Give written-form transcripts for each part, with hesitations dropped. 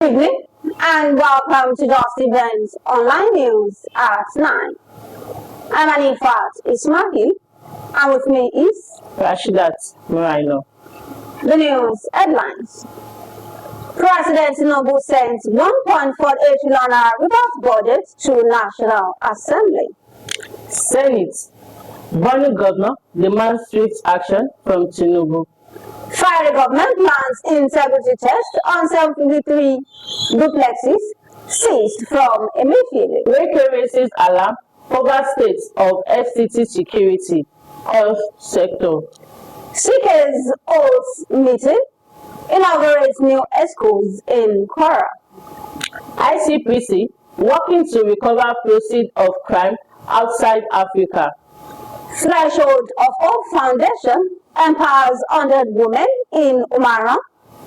Good evening and welcome to Justeventonline News at 9. I'm Anifat Ismail and with me is Rashidat Murailo. The news headlines. President Tinubu sent 1.48trn Rivers budget to National Assembly. Senate. Borno governor demands swift action from Tinubu. Fire government plans integrity test on 753 duplexes seized from Emefiele. Wike raises alarm over states of FCT security, health sector. CKAYS holds meeting, inaugurates new Excos in Kwara. ICPC working to recover proceeds of crime outside Africa. Threshold of Hope Foundation empowers 100 women in Aran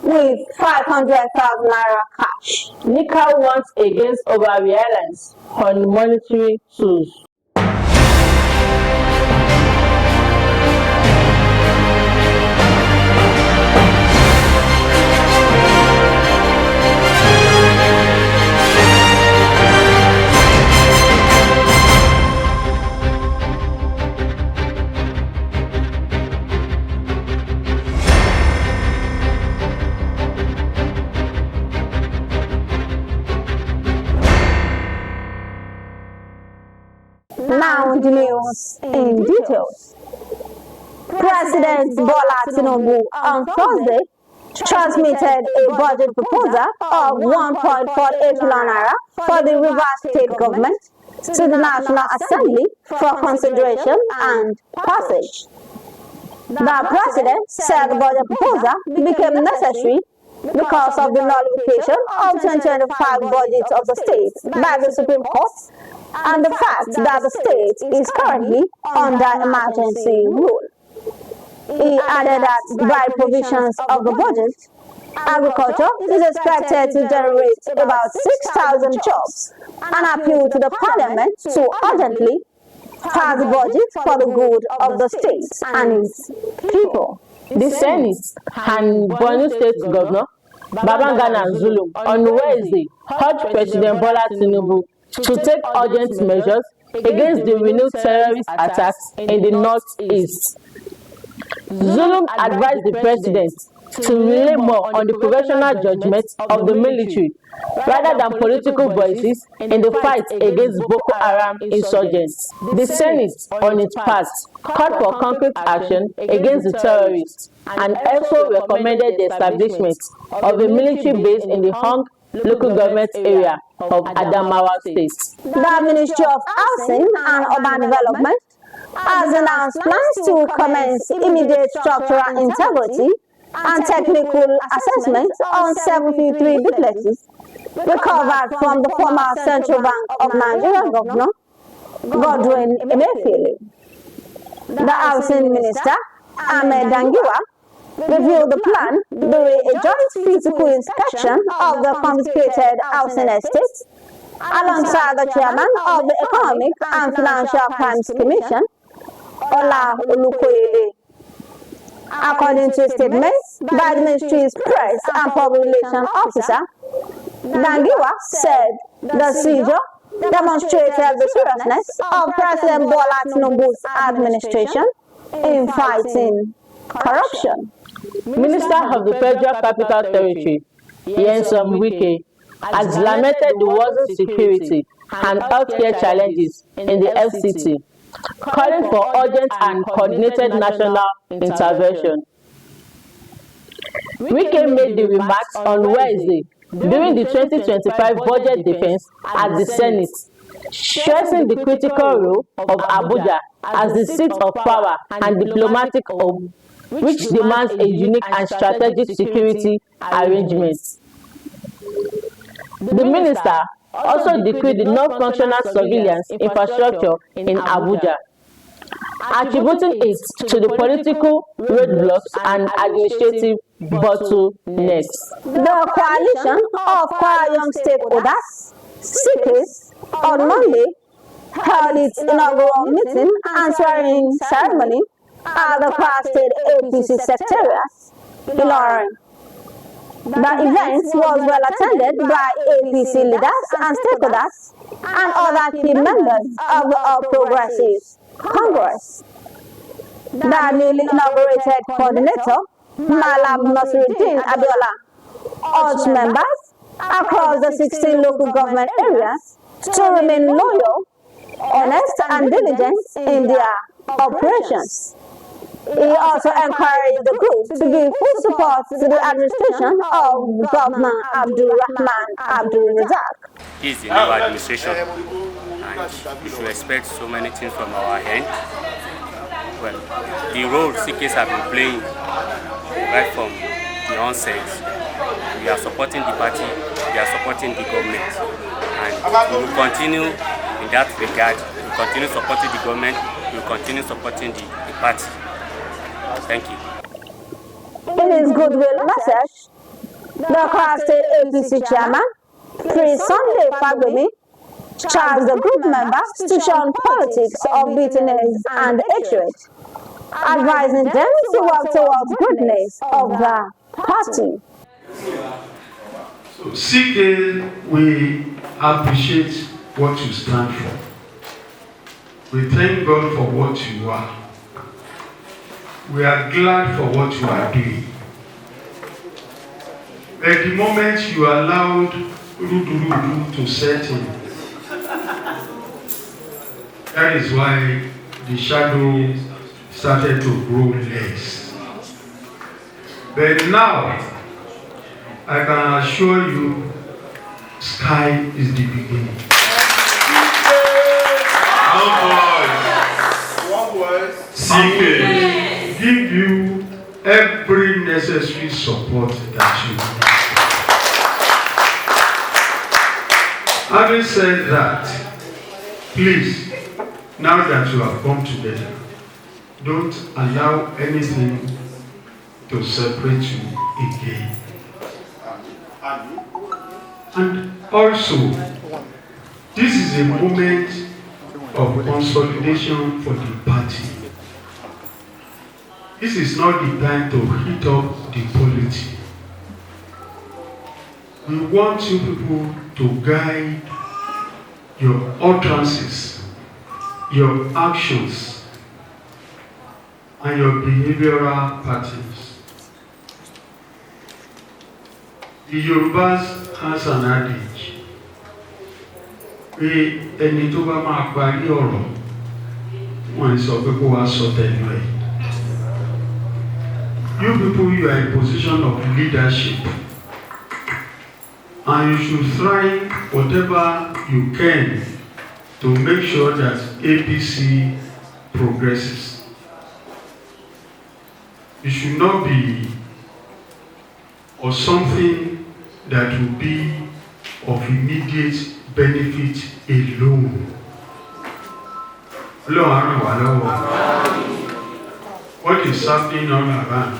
with 500,000 naira cash. NECA warns against overreliance on monetary tools. Now the news in details. President Bola Tinubu on Thursday transmitted a budget proposal of 1.48trn Naira for the Rivers State government to the National Assembly for consideration and passage. The president said the budget proposal became necessary because of the nullification of 2025 budgets of the state by the Supreme Court and the fact that the state is currently under emergency rule. He added that by provisions of the budget, agriculture is expected to generate about 6,000 jobs and appealed to the parliament to urgently pass the budget for the good of the state and its people. The Senate and Borno State Governor Babangana Zulum on Wednesday urged President Bola Tinubu to take urgent measures against the renewed terrorist attacks in the northeast. Zulum advised the president to rely more on the professional judgment of the military rather than political voices in the fight against Boko Haram insurgents. The Senate, on its part, called for concrete action against the terrorists and also recommended the establishment of a military base in the Hong local government area of Adamawa State. The Ministry of Housing and Urban Development has announced plans to commence immediate structural integrity and technical assessment on 753 duplexes recovered from the former Central Bank of Nigeria Governor Godwin Emefiele. The Housing Minister, Ahmed Dangiwa, reviewed the plan during a joint physical inspection of the confiscated housing estates alongside the chairman of the Economic and Financial Crimes Commission, Ola Olukoyede. According to a statement by the ministry's press and public relations officer, Dangiwa said the seizure demonstrated the seriousness of President Bola Tinubu's administration in fighting corruption. Minister of the Federal Capital Territory, Wike, has lamented the worsening security and healthcare challenges in the FCT, calling for urgent and coordinated national intervention. Wike made the remarks on Wednesday during the 2025 budget defense at the Senate, stressing the critical role of Abuja as the seat of power and diplomatic hub, which demands a unique and strategic security arrangement. The minister also decreed the non-functional surveillance infrastructure in Abuja, attributing it to the political roadblocks and administrative bottlenecks. The coalition of Kwara young stakeholders, CKAYS, on Monday held its inaugural meeting and swearing ceremony at the Kwara State APC Secretariat, Aran. The event was well attended by APC leaders and stakeholders and other key members of the All Progressives Congress. The newly inaugurated coordinator, Malam Nasiruddin Abiola, urged members across the 16 local government areas to remain loyal, honest, and diligent in their operations. He also encouraged the group to give full support to the administration of Governor Abdul Rahman Abdul Razak. He is the new administration, and we should expect so many things from our end. Well, the role CKAYS have been playing right from the onset, we are supporting the party, we are supporting the government, and we will continue in that regard. We will continue supporting the government, we will continue supporting the party. Thank you. In his goodwill message, the Kwara State APC chairman, Prince Sunday Fagbemi, charged the group members to shun politics of bitterness and hatred, advising them to work towards goodness of the party. So, CKAYS, we appreciate what you stand for. We thank God for what you are. We are glad for what you are doing. At the moment you allowed Rudu to set in, that is why the shadow started to grow less. But now, I can assure you, sky is the beginning. One word. CKAYS give you every necessary support that you need. Having said that, please, now that you have come together, don't allow anything to separate you again. And also, this is a moment of consolidation for the party. This is not the time to heat up the polity. We want you people to guide your utterances, your actions, and your behavioral patterns. The Yorubas has an adage. Pé ẹni tó bá máa parí ọ̀rọ̀, wọ́n sọ pé kó wá sọ tẹnu ẹ̀. You people, you are in a position of leadership, and you should try whatever you can to make sure that APC progresses. You should not be or something that will be of immediate benefit alone. What is happening all around?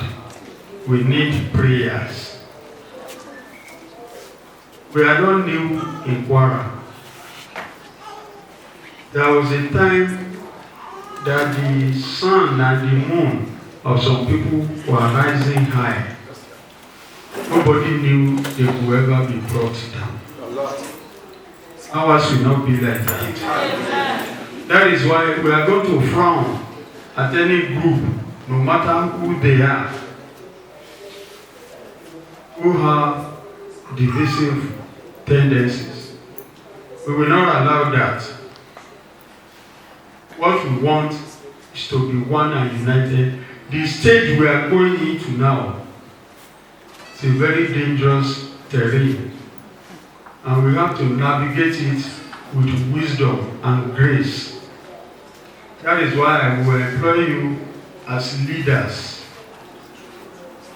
We need prayers. We are not new in Kwara. There was a time that the sun and the moon of some people were rising high. Nobody knew they would ever be brought down. Ours will not be like that. That is why we are going to frown at any group, no matter who they are, who have divisive tendencies. We will not allow that. What we want is to be one and united. The stage we are going into now is a very dangerous terrain, and we have to navigate it with wisdom and grace. That is why I will employ you as leaders.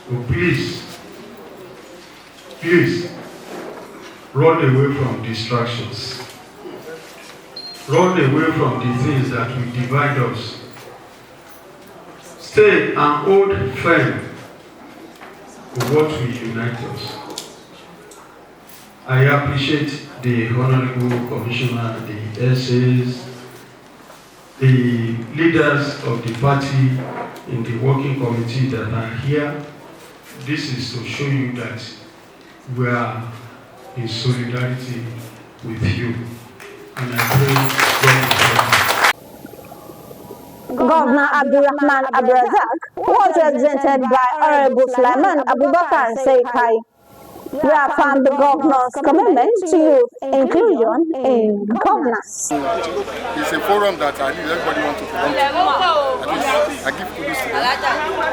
So please run away from distractions. Run away from the things that will divide us. Stay and hold firm to what will unite us. I appreciate the Honorable Commissioner, the essays, the leaders of the party in the working committee that are here. This is to show you that we are in solidarity with you. And I pray God will help you. Governor Abdulrahman Abrazak was represented by Honorable Sulaiman Abubakar CKAYS. We affirm the governor's commitment to youth inclusion in governance. It's a forum that I need everybody wants to belong to. At least I give kudos to them.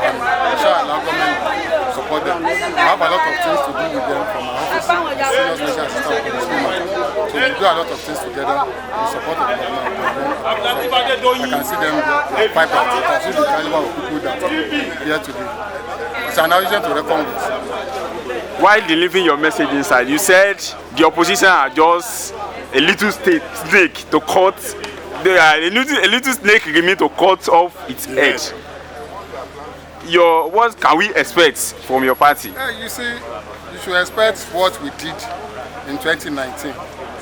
And inshallah, government support them. We have a lot of things to do with them from our office, senior special assistant police matter. So we do a lot of things together in support of the government. I can see them five out. I can see the caliber of people that are here today. It's an occasion to reckon with. While delivering your message inside, you said the opposition are just a little snake to cut. They are a little snake remain to cut off its head. What can we expect from your party? You see, you should expect what we did in 2019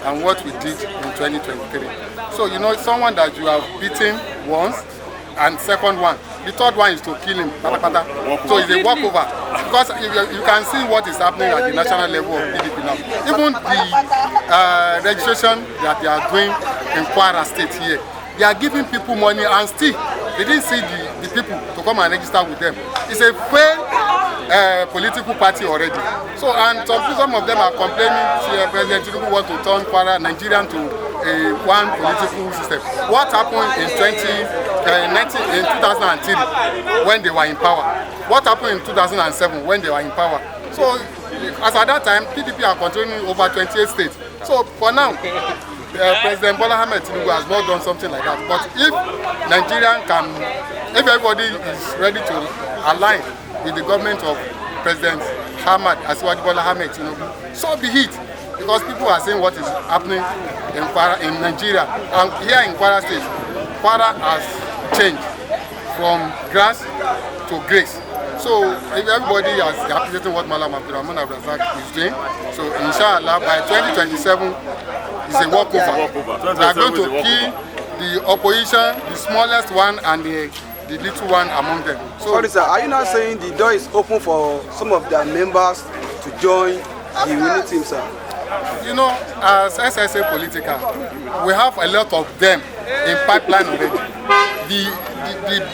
and what we did in 2023. So you know, someone that you have beaten once and second one, the third one is to kill him. So it's a walkover. Because you can see what is happening at the national level of PDP now. Even the registration that they are doing in Kwara State here, they are giving people money and still they didn't see the people to come and register with them. It's a failed political party already. So, and some of them are complaining President Tinubu wants to turn Kwara Nigerian to one political system. What happened in 2003 when they were in power? What happened in 2007 when they were in power? So, as at that time, PDP are controlling over 28 states. So, for now, President Bola Ahmed Tinubu has not done something like that. But if Nigerian can, if everybody is ready to align with the government of President Bola Ahmed Tinubu, so be it. Because people are saying what is happening in Kwara, in Nigeria. And here in Kwara State, Kwara has changed from grass to grace. So if everybody is appreciating what Malam Abdulrahman Abrazak is doing, so inshallah by 2027 it's a walkover. They are going to kill the opposition, the smallest one and the little one among them. So, sorry sir, are you not saying the door is open for some of their members to join the unity team, sir? You know, as SSA Political, we have a lot of them in pipeline already. The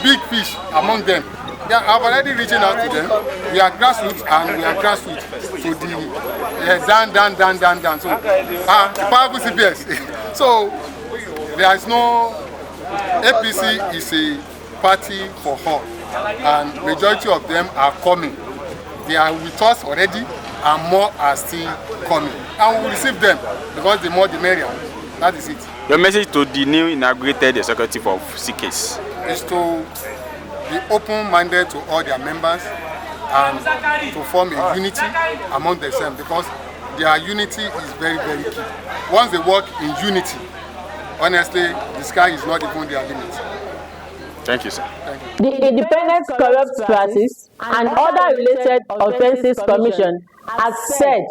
big fish among them, I've already reaching out to them. We are grassroots and we are grassroots to the down. So, powerful CPS. So, there is no, APC is a party for all. And majority of them are coming. They are with us already and more are still coming. And we will receive them because the more the merrier. That is it. Your message to the new inaugurated executive of CKAYS is to be open-minded to all their members and to form a unity among themselves because their unity is very, very key. Once they work in unity, honestly, the sky is not even their limit. Thank you, sir. Thank you. The Independent Corrupt Practices and Other Related Offences Commission has said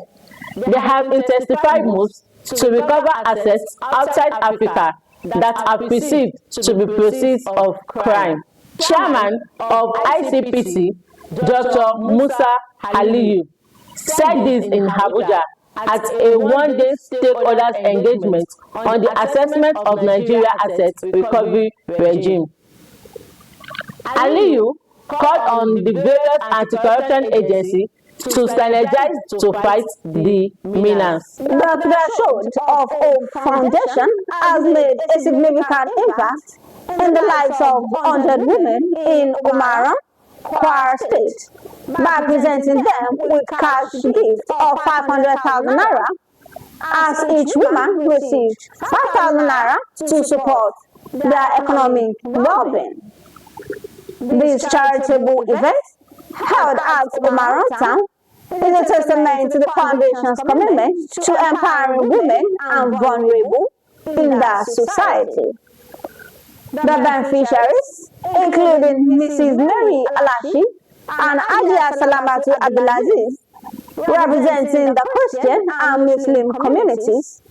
they have intensified moves to recover assets outside Africa that are perceived to be proceeds of crime. Chairman of ICPC, Dr. Musa Aliyu, said this in Abuja at a one-day stakeholders engagement on the assessment of Nigeria assets recovery regime. Aliyu called on the various anti-corruption agencies to synergize to fight the menace. The threshold of Hope Foundation has made a significant impact in the lives of 100 women in Aran, Kwara State, by presenting them with cash gift of 500,000 naira, as each woman received 5,000 naira to support their economic well-being. This charitable event, held at Aran Town, is a testament to the Foundation's commitment to empowering women and vulnerable in their society. The beneficiaries, including Mrs. Mary Alashi and Ajia Salamatu Abdulaziz, representing the Christian and Muslim communities,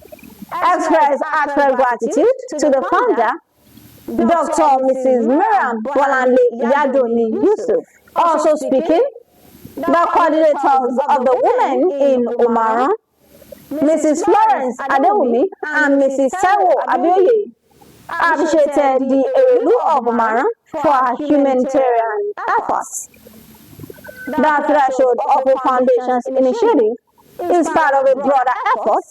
express heartfelt gratitude to the founder, Dr. Mrs. Miriam Bolanle Yadoni Yusuf. Also speaking, The coordinators of the women in Omaran, Mrs. Florence Adewumi and Mrs. Saiwo Abioye, appreciated the Erelu of Omaran for her humanitarian efforts. The threshold of a foundation's initiative is part of a broader effort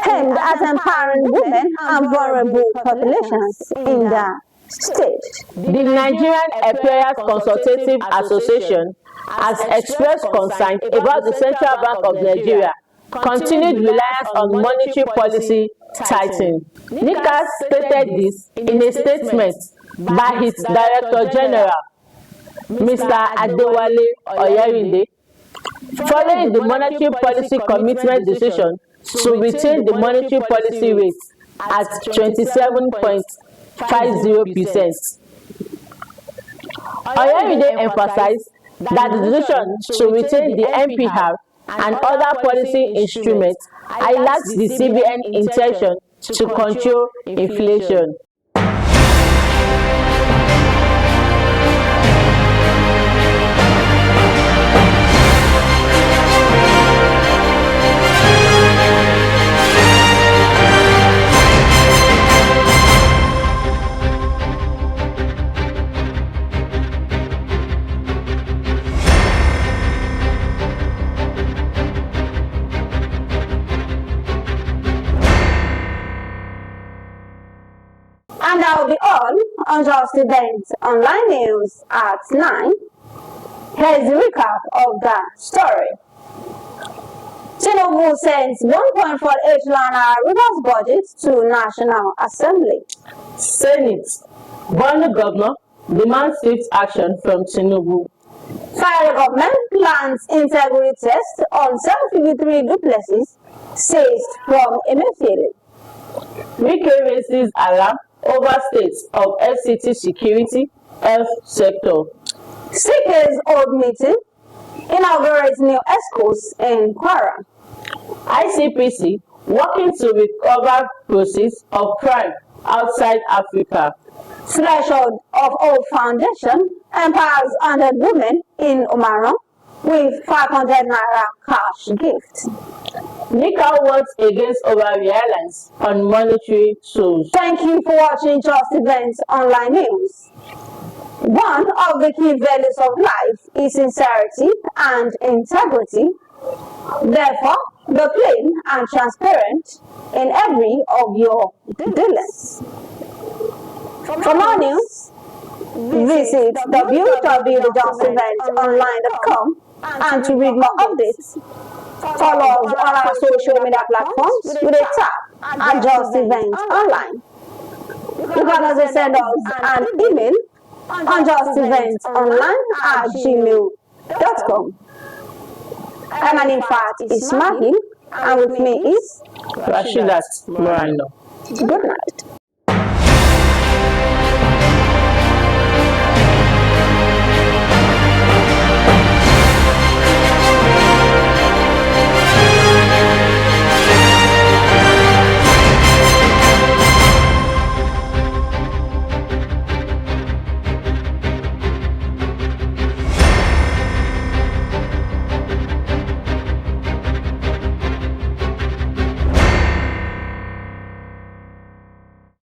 aimed at empowering women and vulnerable populations in the state. The Nigerian Employers Consultative Association has expressed concern about the Central Bank of Nigeria continued reliance on monetary policy tightening. NECA stated this in a statement by its Director General, Mr. Adewale Oyerinde, following the Monetary Policy Commitment decision to retain the monetary policy rate at 27.50%. Oyerinde emphasized that the decision to retain the MPR and other policy instruments highlights the CBN intention to control inflation. And that will be all on Justeventonline News at 9. Here's the recap of the story. Tinubu sends 1.48trn Rivers budget to National Assembly. Senate. Borno governor demands swift action from Tinubu. Federal government plans integrity test on 753 duplexes, seized from Emefiele. Wike raises alarm over states of FCT security, health sector. CKAYS old meeting inaugurates new Excos in Kwara. ICPC working to recover proceeds of crime outside Africa. Threshold of Old Foundation empowers 100 women in Omaran with 500 naira cash gift. NECA warns against overreliance on monetary tools. Thank you for watching Justeventonline News. One of the key values of life is sincerity and integrity. Therefore, be plain and transparent in every of your dealings. For more news, visit www.justeventonline.com, and to read more updates, follow us on our social media platforms with a tap at Justeventonline. You can also send us an email on justeventonline@gmail.com. I'm an infant Ismail, and with me is Rashidat Morano. Good night.